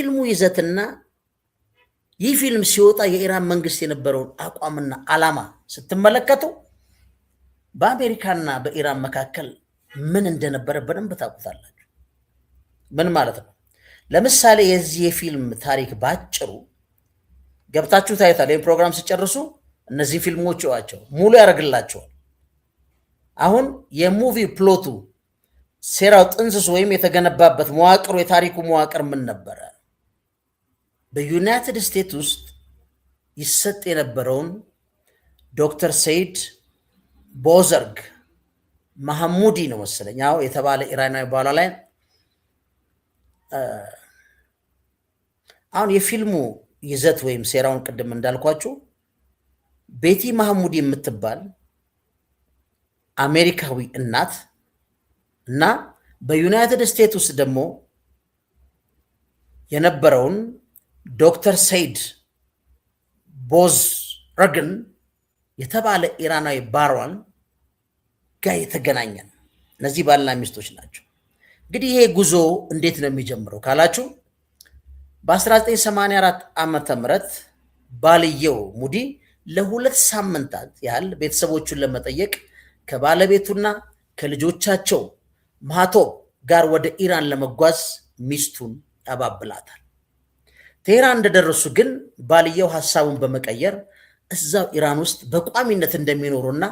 የፊልሙ ይዘትና ይህ ፊልም ሲወጣ የኢራን መንግስት የነበረውን አቋምና ዓላማ ስትመለከቱ በአሜሪካና በኢራን መካከል ምን እንደነበረ በደንብ ታውቁታላችሁ። ምን ማለት ነው? ለምሳሌ የዚህ የፊልም ታሪክ ባጭሩ ገብታችሁ ታዩታል። ይህን ፕሮግራም ሲጨርሱ እነዚህ ፊልሞች ዋቸው ሙሉ ያደርግላቸዋል። አሁን የሙቪ ፕሎቱ ሴራው ጥንስስ ወይም የተገነባበት መዋቅሩ የታሪኩ መዋቅር ምን ነበረ? በዩናይትድ ስቴትስ ውስጥ ይሰጥ የነበረውን ዶክተር ሰይድ ቦዘርግ መሐሙዲ ነው መሰለኝ የተባለ ኢራናዊ በኋላ ላይ አሁን የፊልሙ ይዘት ወይም ሴራውን ቅድም እንዳልኳችሁ ቤቲ መሐሙዲ የምትባል አሜሪካዊ እናት እና በዩናይትድ ስቴትስ ውስጥ ደግሞ የነበረውን ዶክተር ሰይድ ቦዝረግን የተባለ ኢራናዊ ባሯን ጋር የተገናኘ ነው። እነዚህ ባልና ሚስቶች ናቸው። እንግዲህ ይሄ ጉዞ እንዴት ነው የሚጀምረው ካላችሁ በ1984 ዓመተ ምህረት ባልየው ሙዲ ለሁለት ሳምንታት ያህል ቤተሰቦቹን ለመጠየቅ ከባለቤቱና ከልጆቻቸው ማህቶብ ጋር ወደ ኢራን ለመጓዝ ሚስቱን ያባብላታል። ቴህራን እንደደረሱ ግን ባልየው ሐሳቡን በመቀየር እዛው ኢራን ውስጥ በቋሚነት እንደሚኖሩና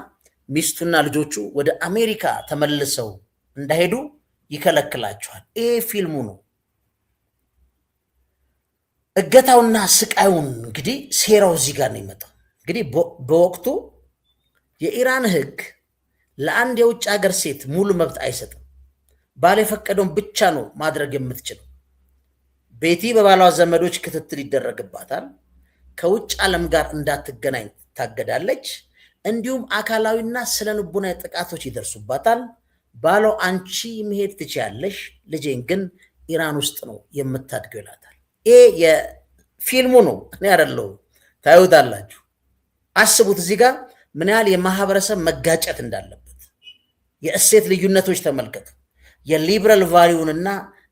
ሚስቱና ልጆቹ ወደ አሜሪካ ተመልሰው እንዳይሄዱ ይከለክላቸዋል። ይሄ ፊልሙ ነው። እገታውና ስቃዩን እንግዲህ ሴራው እዚህ ጋር ነው የመጣው። እንግዲህ በወቅቱ የኢራን ሕግ ለአንድ የውጭ ሀገር ሴት ሙሉ መብት አይሰጥም። ባል የፈቀደውን ብቻ ነው ማድረግ የምትችለው። ቤቲ በባሏ ዘመዶች ክትትል ይደረግባታል። ከውጭ ዓለም ጋር እንዳትገናኝ ታገዳለች። እንዲሁም አካላዊና ስነ ልቦናዊ ጥቃቶች ይደርሱባታል። ባሏ አንቺ መሄድ ትችያለሽ፣ ልጄን ግን ኢራን ውስጥ ነው የምታድገው ይላታል። ይሄ የፊልሙ ነው፣ እኔ አይደለሁም። ታዩታላችሁ። አስቡት እዚህ ጋር ምን ያህል የማህበረሰብ መጋጨት እንዳለበት። የእሴት ልዩነቶች ተመልከቱ። የሊበራል ቫሊዩንና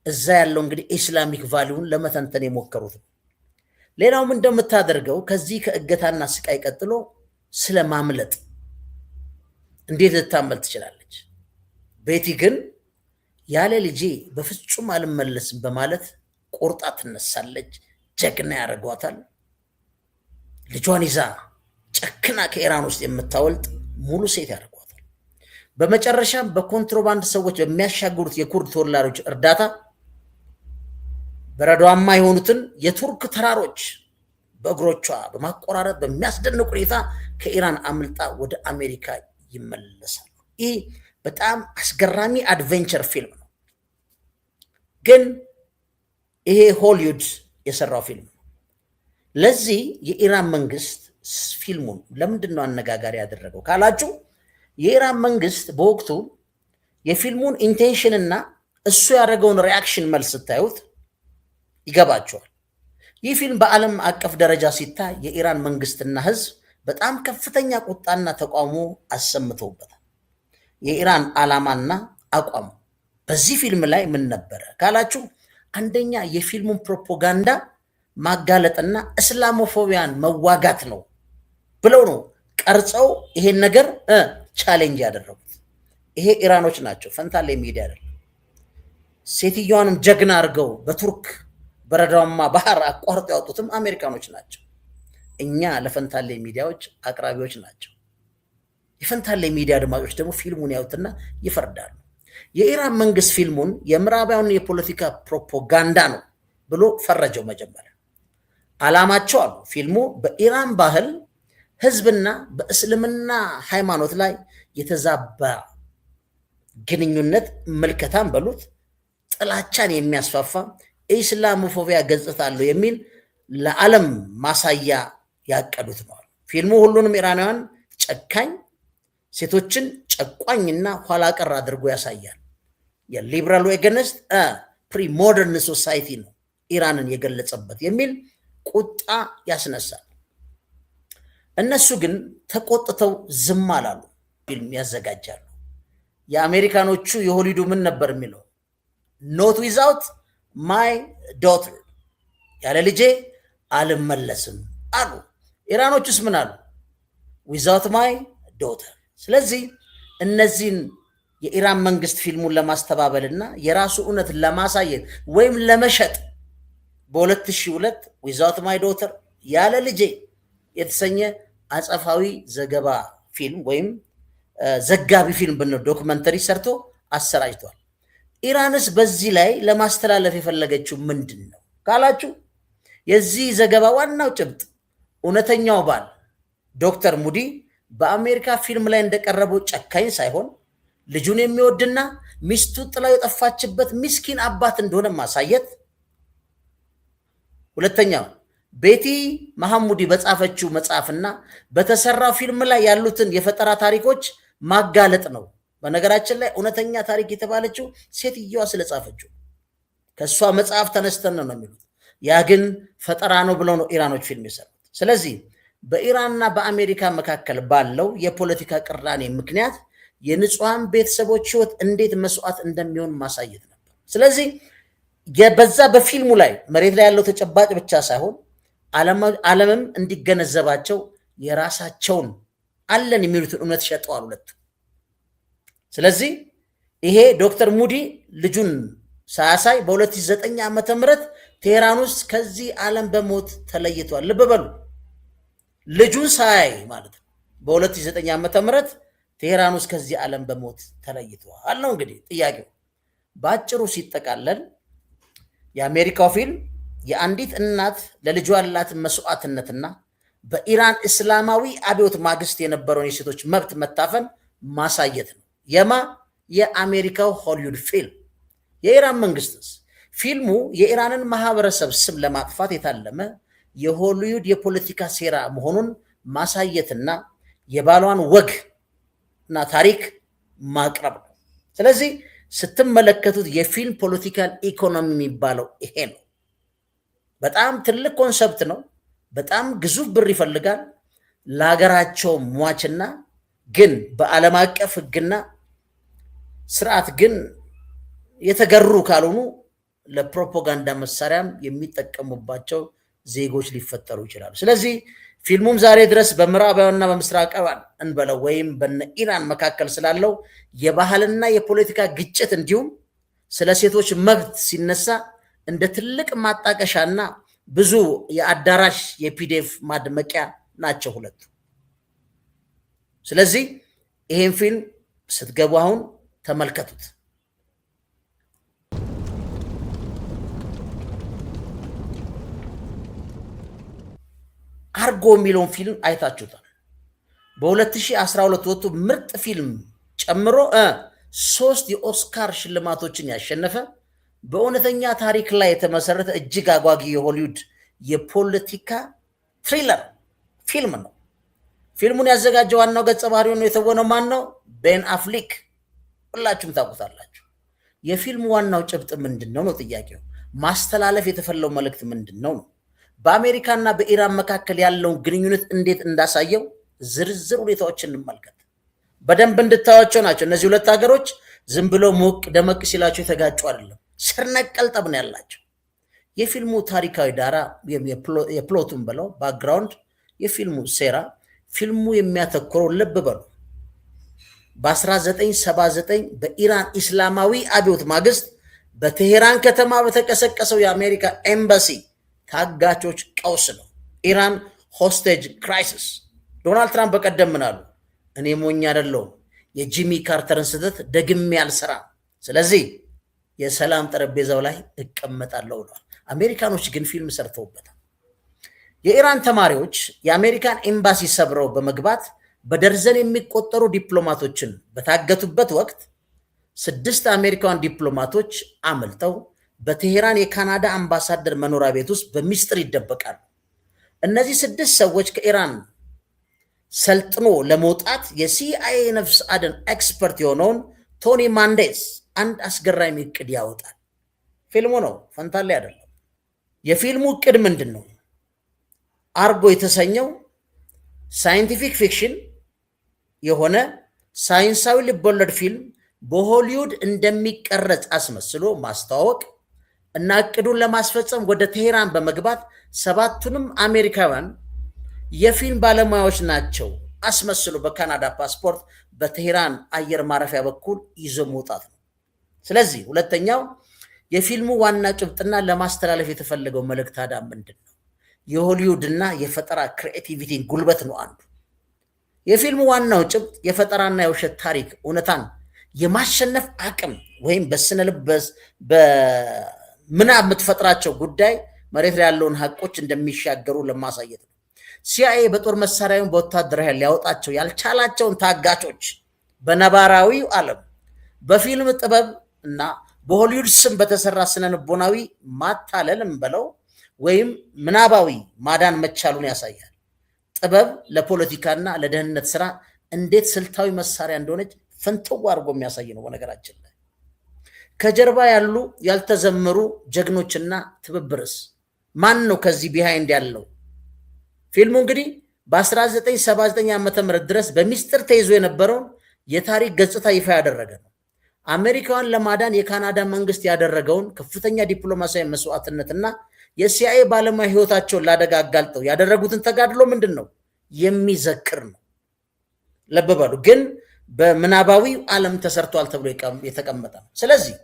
እዛ ያለው እንግዲህ ኢስላሚክ ቫሊዩን ለመተንተን የሞከሩት ነው። ሌላውም እንደምታደርገው ከዚህ ከእገታና ስቃይ ቀጥሎ ስለ ማምለጥ እንዴት ልታመልጥ ትችላለች? ቤቲ ግን ያለ ልጄ በፍጹም አልመለስም በማለት ቆርጣ ትነሳለች። ጀግና ያደርጓታል። ልጇን ይዛ ጨክና ከኢራን ውስጥ የምታወልጥ ሙሉ ሴት ያደርጓታል። በመጨረሻም በኮንትሮባንድ ሰዎች በሚያሻግሩት የኩርድ ተወላጆች እርዳታ በረዷማ የሆኑትን የቱርክ ተራሮች በእግሮቿ በማቆራረጥ በሚያስደንቅ ሁኔታ ከኢራን አምልጣ ወደ አሜሪካ ይመለሳሉ። ይህ በጣም አስገራሚ አድቬንቸር ፊልም ነው። ግን ይሄ ሆሊውድ የሰራው ፊልም ነው። ለዚህ የኢራን መንግስት ፊልሙን ለምንድን ነው አነጋጋሪ ያደረገው ካላችሁ የኢራን መንግስት በወቅቱ የፊልሙን ኢንቴንሽን እና እሱ ያደረገውን ሪያክሽን መልስ ስታዩት ይገባቸዋል። ይህ ፊልም በዓለም አቀፍ ደረጃ ሲታይ የኢራን መንግስትና ህዝብ በጣም ከፍተኛ ቁጣና ተቃውሞ አሰምተውበታል። የኢራን ዓላማና አቋም በዚህ ፊልም ላይ ምን ነበረ ካላችሁ አንደኛ የፊልሙን ፕሮፓጋንዳ ማጋለጥና እስላሞፎቢያን መዋጋት ነው ብለው ነው ቀርጸው ይሄን ነገር ቻሌንጅ ያደረጉት። ይሄ ኢራኖች ናቸው፣ ፈንታሌ ሚዲያ አይደለም። ሴትዮዋንም ጀግና አድርገው በቱርክ በረዷማ ባህር አቋርጦ ያወጡትም አሜሪካኖች ናቸው። እኛ ለፈንታሌ ሚዲያዎች አቅራቢዎች ናቸው። የፈንታሌ ሚዲያ አድማጮች ደግሞ ፊልሙን ያዩትና ይፈርዳሉ። የኢራን መንግስት ፊልሙን የምዕራባውያን የፖለቲካ ፕሮፓጋንዳ ነው ብሎ ፈረጀው። መጀመሪያ ዓላማቸው አሉ ፊልሙ በኢራን ባህል ህዝብና በእስልምና ሃይማኖት ላይ የተዛባ ግንኙነት ምልከታን በሉት ጥላቻን የሚያስፋፋ ኢስላሞፎቢያ ገጽታ አለው የሚል ለዓለም ማሳያ ያቀዱት ነው። ፊልሙ ሁሉንም ኢራናውያን ጨካኝ፣ ሴቶችን ጨቋኝና ኋላ ቀር አድርጎ ያሳያል። የሊበራል ኤገንስት ፕሪ ሞደርን ሶሳይቲ ነው ኢራንን የገለጸበት የሚል ቁጣ ያስነሳል። እነሱ ግን ተቆጥተው ዝም አላሉ። ፊልም ያዘጋጃሉ። የአሜሪካኖቹ የሆሊውዱ ምን ነበር የሚለው? ኖት ዊዛውት ማይ ዶተር፣ ያለ ልጄ አልመለስም አሉ። ኢራኖችስ ምን አሉ? ዊዛውት ማይ ዶተር። ስለዚህ እነዚህን የኢራን መንግስት ፊልሙን ለማስተባበልና የራሱ እውነት ለማሳየት ወይም ለመሸጥ በ2002 ዊዛውት ማይ ዶተር ያለ ልጄ የተሰኘ አጸፋዊ ዘገባ ፊልም ወይም ዘጋቢ ፊልም ብንለው ዶክመንተሪ ሰርቶ አሰራጭቷል። ኢራንስ በዚህ ላይ ለማስተላለፍ የፈለገችው ምንድን ነው ካላችሁ የዚህ ዘገባ ዋናው ጭብጥ እውነተኛው ባል ዶክተር ሙዲ በአሜሪካ ፊልም ላይ እንደቀረበው ጨካኝ ሳይሆን ልጁን የሚወድና ሚስቱ ጥላው የጠፋችበት ምስኪን አባት እንደሆነ ማሳየት፣ ሁለተኛው ቤቲ መሐሙዲ በጻፈችው መጽሐፍና በተሰራው ፊልም ላይ ያሉትን የፈጠራ ታሪኮች ማጋለጥ ነው። በነገራችን ላይ እውነተኛ ታሪክ የተባለችው ሴትየዋ ስለጻፈችው ከሷ መጽሐፍ ተነስተን ነው የሚሉት። ያ ግን ፈጠራ ነው ብለው ነው ኢራኖች ፊልም የሰሩት። ስለዚህ በኢራንና በአሜሪካ መካከል ባለው የፖለቲካ ቅራኔ ምክንያት የንጹሃን ቤተሰቦች ህይወት እንዴት መስዋዕት እንደሚሆን ማሳየት ነበር። ስለዚህ በዛ በፊልሙ ላይ መሬት ላይ ያለው ተጨባጭ ብቻ ሳይሆን ዓለምም እንዲገነዘባቸው የራሳቸውን አለን የሚሉትን እውነት ሸጠዋል ሁለቱ። ስለዚህ ይሄ ዶክተር ሙዲ ልጁን ሳያሳይ በ2009 ዓመተ ምህረት ቴህራን ውስጥ ከዚህ ዓለም በሞት ተለይቷል። ልብ በሉ፣ ልጁን ሳያይ ማለት ነው። በ2009 ዓመተ ምህረት ቴህራን ውስጥ ከዚህ ዓለም በሞት ተለይቷል ነው። እንግዲህ ጥያቄው በአጭሩ ሲጠቃለል የአሜሪካው ፊልም የአንዲት እናት ለልጇ ያላትን መስዋዕትነትና በኢራን እስላማዊ አብዮት ማግስት የነበረውን የሴቶች መብት መታፈን ማሳየት ነው። የአሜሪካው ሆሊውድ ፊልም። የኢራን መንግስትስ ፊልሙ የኢራንን ማህበረሰብ ስም ለማጥፋት የታለመ የሆሊውድ የፖለቲካ ሴራ መሆኑን ማሳየትና የባሏን ወግ እና ታሪክ ማቅረብ ነው። ስለዚህ ስትመለከቱት የፊልም ፖለቲካል ኢኮኖሚ የሚባለው ይሄ ነው። በጣም ትልቅ ኮንሰፕት ነው። በጣም ግዙፍ ብር ይፈልጋል። ለሀገራቸው ሟችና ግን በዓለም አቀፍ ህግና ስርዓት ግን የተገሩ ካልሆኑ ለፕሮፓጋንዳ መሳሪያም የሚጠቀሙባቸው ዜጎች ሊፈጠሩ ይችላሉ። ስለዚህ ፊልሙም ዛሬ ድረስ በምዕራባውያንና በምስራቃውያን እንበለው ወይም በነ ኢራን መካከል ስላለው የባህልና የፖለቲካ ግጭት እንዲሁም ስለ ሴቶች መብት ሲነሳ እንደ ትልቅ ማጣቀሻና ብዙ የአዳራሽ የፒዲኤፍ ማድመቂያ ናቸው ሁለቱ። ስለዚህ ይሄን ፊልም ስትገቡ አሁን ተመልከቱት። አርጎ የሚለውን ፊልም አይታችሁታል። በ2012 ወጥቶ ምርጥ ፊልም ጨምሮ 3 የኦስካር ሽልማቶችን ያሸነፈ በእውነተኛ ታሪክ ላይ የተመሰረተ እጅግ አጓጊ የሆሊውድ የፖለቲካ ትሪለር ፊልም ነው። ፊልሙን ያዘጋጀው ዋናው ገጸ ባህሪው ነው የተወነው ማን ነው? ቤን አፍሊክ። ሁላችሁም ታውቁታላችሁ። የፊልሙ ዋናው ጭብጥ ምንድነው ነው ጥያቄው። ማስተላለፍ የተፈለው መልእክት ምንድነው ነው? በአሜሪካና በኢራን መካከል ያለውን ግንኙነት እንዴት እንዳሳየው ዝርዝር ሁኔታዎችን እንመልከት። በደንብ እንድታዩዋቸው ናቸው። እነዚህ ሁለት ሀገሮች ዝም ብሎ ሞቅ ደመቅ ሲላቸው የተጋጩ አይደለም። ስር ነቀል ጠብ ነው ያላቸው። የፊልሙ ታሪካዊ ዳራ የፕሎቱን ብለው ባክግራውንድ፣ የፊልሙ ሴራ፣ ፊልሙ የሚያተኩረው ልብ በሉ በ1979 በኢራን ኢስላማዊ አብዮት ማግስት በቴሄራን ከተማ በተቀሰቀሰው የአሜሪካ ኤምባሲ ታጋቾች ቀውስ ነው። ኢራን ሆስቴጅ ክራይሲስ። ዶናልድ ትራምፕ በቀደም ምን አሉ? እኔ ሞኝ አይደለሁም፣ የጂሚ ካርተርን ስህተት ደግሜ አልሰራም፣ ስለዚህ የሰላም ጠረጴዛው ላይ እቀመጣለሁ ብለዋል። አሜሪካኖች ግን ፊልም ሰርተውበታል። የኢራን ተማሪዎች የአሜሪካን ኤምባሲ ሰብረው በመግባት በደርዘን የሚቆጠሩ ዲፕሎማቶችን በታገቱበት ወቅት 6 አሜሪካን ዲፕሎማቶች አመልጠው በቴሄራን የካናዳ አምባሳደር መኖሪያ ቤት ውስጥ በሚስጥር ይደበቃሉ። እነዚህ 6 ሰዎች ከኢራን ሰልጥኖ ለመውጣት የሲአይኤ ነፍስ አድን ኤክስፐርት የሆነውን ቶኒ ማንዴስ አንድ አስገራሚ እቅድ ያወጣል። ፊልሙ ነው፣ ፈንታሌ አይደለም። የፊልሙ እቅድ ምንድን ነው? አርጎ የተሰኘው ሳይንቲፊክ ፊክሽን የሆነ ሳይንሳዊ ልቦለድ ፊልም በሆሊውድ እንደሚቀረጽ አስመስሎ ማስተዋወቅ፣ እና እቅዱን ለማስፈጸም ወደ ቴሄራን በመግባት ሰባቱንም አሜሪካውያን የፊልም ባለሙያዎች ናቸው አስመስሎ በካናዳ ፓስፖርት በቴሄራን አየር ማረፊያ በኩል ይዞ መውጣት ነው። ስለዚህ ሁለተኛው የፊልሙ ዋና ጭብጥና ለማስተላለፍ የተፈለገው መልእክት ታዲያ ምንድን ነው? የሆሊውድና የፈጠራ ክሪኤቲቪቲን ጉልበት ነው አንዱ። የፊልሙ ዋናው ጭብጥ የፈጠራና የውሸት ታሪክ እውነታን የማሸነፍ አቅም ወይም በስነ ልብ በምናብ የምትፈጥራቸው ጉዳይ መሬት ላይ ያለውን ሀቆች እንደሚሻገሩ ለማሳየት ነው። ሲአይኤ በጦር መሳሪያውን በወታደራዊ ኃይል ሊያወጣቸው ያልቻላቸውን ታጋቾች በነባራዊው ዓለም በፊልም ጥበብ እና በሆሊውድ ስም በተሰራ ስነ ልቦናዊ ማታለልም በለው ወይም ምናባዊ ማዳን መቻሉን ያሳያል። ጥበብ ለፖለቲካና ለደህንነት ስራ እንዴት ስልታዊ መሳሪያ እንደሆነች ፍንትው አድርጎ የሚያሳይ ነው። በነገራችን ላይ ከጀርባ ያሉ ያልተዘመሩ ጀግኖችና ትብብርስ ማን ነው ከዚህ ቢሃይንድ ያለው? ፊልሙ እንግዲህ በ1979 ዓ.ም ድረስ በሚስጥር ተይዞ የነበረውን የታሪክ ገጽታ ይፋ ያደረገ ነው። አሜሪካን ለማዳን የካናዳ መንግስት ያደረገውን ከፍተኛ ዲፕሎማሲያዊ መስዋዕትነትና የሲአይኤ ባለሙያ ህይወታቸውን ላደጋ አጋልጠው ያደረጉትን ተጋድሎ ምንድን ነው የሚዘክር ነው። ልብ በሉ። ግን በምናባዊ ዓለም ተሰርቷል ተብሎ የተቀመጠ ነው። ስለዚህ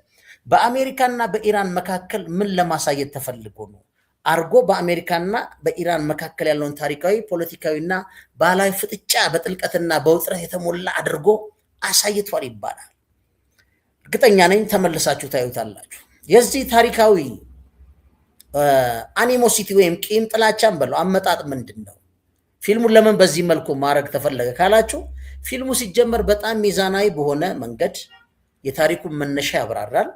በአሜሪካና በኢራን መካከል ምን ለማሳየት ተፈልጎ ነው አርጎ በአሜሪካና በኢራን መካከል ያለውን ታሪካዊ፣ ፖለቲካዊና ባህላዊ ፍጥጫ በጥልቀትና በውጥረት የተሞላ አድርጎ አሳይቷል ይባላል። እርግጠኛ ነኝ ተመልሳችሁ ታዩታላችሁ። የዚህ ታሪካዊ አኒሞሲቲ ወይም ቂም ጥላቻን በለው አመጣጥ ምንድን ነው? ፊልሙን ለምን በዚህ መልኩ ማድረግ ተፈለገ ካላችሁ ፊልሙ ሲጀመር በጣም ሚዛናዊ በሆነ መንገድ የታሪኩን መነሻ ያብራራል።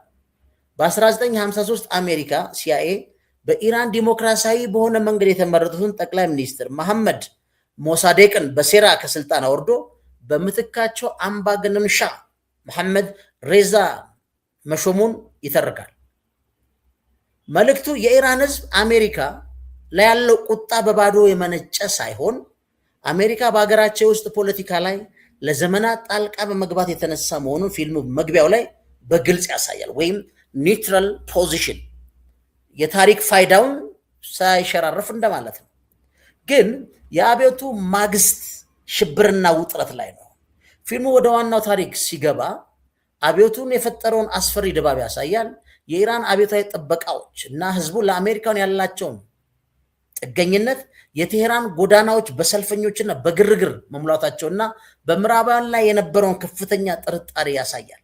በ1953 አሜሪካ ሲአይኤ በኢራን ዲሞክራሲያዊ በሆነ መንገድ የተመረጡትን ጠቅላይ ሚኒስትር መሐመድ ሞሳዴቅን በሴራ ከስልጣን አውርዶ በምትካቸው አምባገነን ሻህ መሐመድ ሬዛ መሾሙን ይተርካል። መልእክቱ የኢራን ህዝብ አሜሪካ ላይ ያለው ቁጣ በባዶ የመነጨ ሳይሆን አሜሪካ በሀገራቸው ውስጥ ፖለቲካ ላይ ለዘመናት ጣልቃ በመግባት የተነሳ መሆኑን ፊልሙ መግቢያው ላይ በግልጽ ያሳያል። ወይም ኒውትራል ፖዚሽን የታሪክ ፋይዳውን ሳይሸራርፍ እንደማለት ነው። ግን የአብዮቱ ማግስት ሽብርና ውጥረት ላይ ነው። ፊልሙ ወደ ዋናው ታሪክ ሲገባ አብዮቱን የፈጠረውን አስፈሪ ድባብ ያሳያል። የኢራን አብዮታዊ ጥበቃዎች እና ህዝቡ ለአሜሪካን ያላቸውን ጥገኝነት፣ የቴሄራን ጎዳናዎች በሰልፈኞችና በግርግር መሙላታቸውና በምዕራባውያን ላይ የነበረውን ከፍተኛ ጥርጣሬ ያሳያል።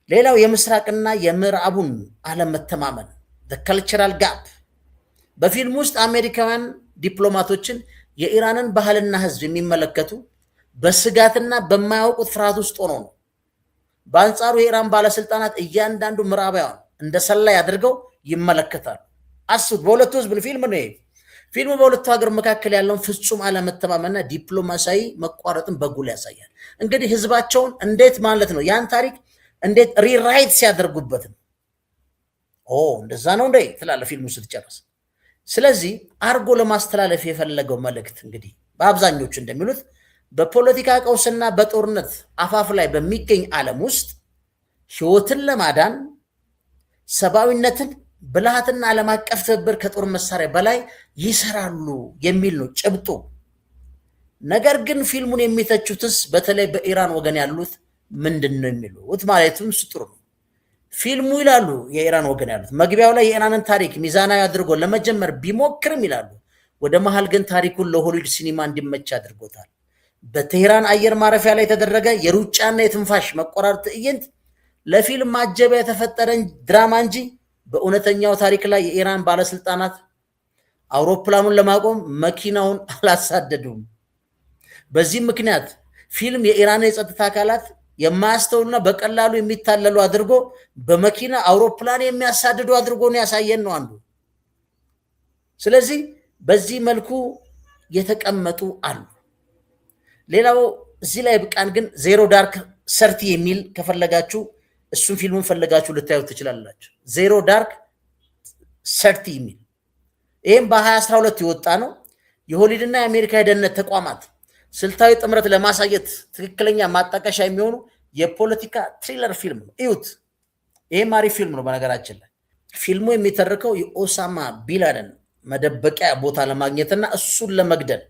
ሌላው የምስራቅና የምዕራቡን አለመተማመን ካልቸራል ጋፕ። በፊልም ውስጥ አሜሪካውያን ዲፕሎማቶችን የኢራንን ባህልና ህዝብ የሚመለከቱ በስጋትና በማያውቁት ፍርሃት ውስጥ ሆኖ ነው። በአንጻሩ የኢራን ባለስልጣናት እያንዳንዱ ምዕራባውያን እንደ ሰላይ አድርገው ይመለከታሉ። አስቡት፣ በሁለቱ ህዝብ ፊልም ነው። ፊልሙ በሁለቱ ሀገር መካከል ያለውን ፍጹም አለመተማመንና ዲፕሎማሲያዊ መቋረጥን በጉል ያሳያል። እንግዲህ ህዝባቸውን እንዴት ማለት ነው ያን ታሪክ እንዴት ሪራይት ሲያደርጉበት ነው። እንደዛ ነው እንዴ ትላለ ፊልሙ ስትጨርስ። ስለዚህ አርጎ ለማስተላለፍ የፈለገው መልእክት እንግዲህ በአብዛኞቹ እንደሚሉት በፖለቲካ ቀውስና በጦርነት አፋፍ ላይ በሚገኝ ዓለም ውስጥ ህይወትን ለማዳን ሰብአዊነትን፣ ብልሃትና ዓለም አቀፍ ትብብር ከጦር መሳሪያ በላይ ይሰራሉ የሚል ነው ጭብጡ። ነገር ግን ፊልሙን የሚተቹትስ በተለይ በኢራን ወገን ያሉት ምንድን ነው የሚሉት ማለትም ስጥሩ ነው። ፊልሙ ይላሉ የኢራን ወገን ያሉት መግቢያው ላይ የኢራንን ታሪክ ሚዛናዊ አድርጎ ለመጀመር ቢሞክርም ይላሉ ወደ መሃል ግን ታሪኩን ለሆሊውድ ሲኒማ እንዲመች አድርጎታል። በቴሄራን አየር ማረፊያ ላይ የተደረገ የሩጫና የትንፋሽ መቆራረጥ ትዕይንት ለፊልም ማጀቢያ የተፈጠረ ድራማ እንጂ በእውነተኛው ታሪክ ላይ የኢራን ባለስልጣናት አውሮፕላኑን ለማቆም መኪናውን አላሳደዱም። በዚህ ምክንያት ፊልም የኢራን የጸጥታ አካላት የማያስተውሉና በቀላሉ የሚታለሉ አድርጎ በመኪና አውሮፕላን የሚያሳድዱ አድርጎ ነው ያሳየን ነው አንዱ። ስለዚህ በዚህ መልኩ የተቀመጡ አሉ። ሌላው እዚህ ላይ ብቃን ግን ዜሮ ዳርክ ሰርቲ የሚል ከፈለጋችሁ እሱን ፊልሙን ፈለጋችሁ ልታዩት ትችላላችሁ። ዜሮ ዳርክ ሰርቲ የሚል ይህም በ2012 የወጣ ነው። የሆሊውድና የአሜሪካ የደህንነት ተቋማት ስልታዊ ጥምረት ለማሳየት ትክክለኛ ማጣቀሻ የሚሆኑ የፖለቲካ ትሪለር ፊልም ነው። እዩት። ይሄም አሪፍ ፊልም ነው። በነገራችን ላይ ፊልሙ የሚተርከው የኦሳማ ቢንላደን መደበቂያ ቦታ ለማግኘትና እሱን ለመግደል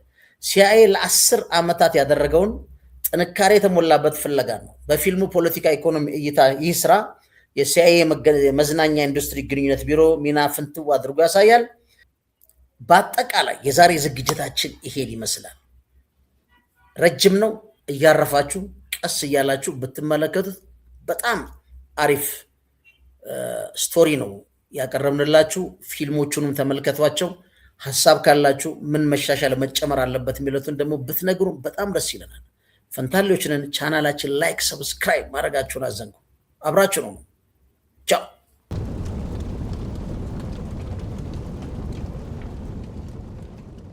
ሲአይኤ ለ10 ዓመታት ያደረገውን ጥንካሬ የተሞላበት ፍለጋ ነው። በፊልሙ ፖለቲካ ኢኮኖሚ እይታ ይህ ስራ የሲአይኤ መዝናኛ ኢንዱስትሪ ግንኙነት ቢሮ ሚና ፍንትው አድርጎ ያሳያል። በአጠቃላይ የዛሬ ዝግጅታችን ይሄን ይመስላል። ረጅም ነው። እያረፋችሁ ቀስ እያላችሁ ብትመለከቱት በጣም አሪፍ ስቶሪ ነው ያቀረብንላችሁ። ፊልሞቹንም ተመልከቷቸው። ሀሳብ ካላችሁ ምን መሻሻል መጨመር አለበት የሚሉትን ደግሞ ብትነግሩን በጣም ደስ ይለናል። ፈንታሌዎችንን ቻናላችን ላይክ፣ ሰብስክራይብ ማድረጋችሁን አዘንጉ። አብራችሁ ነው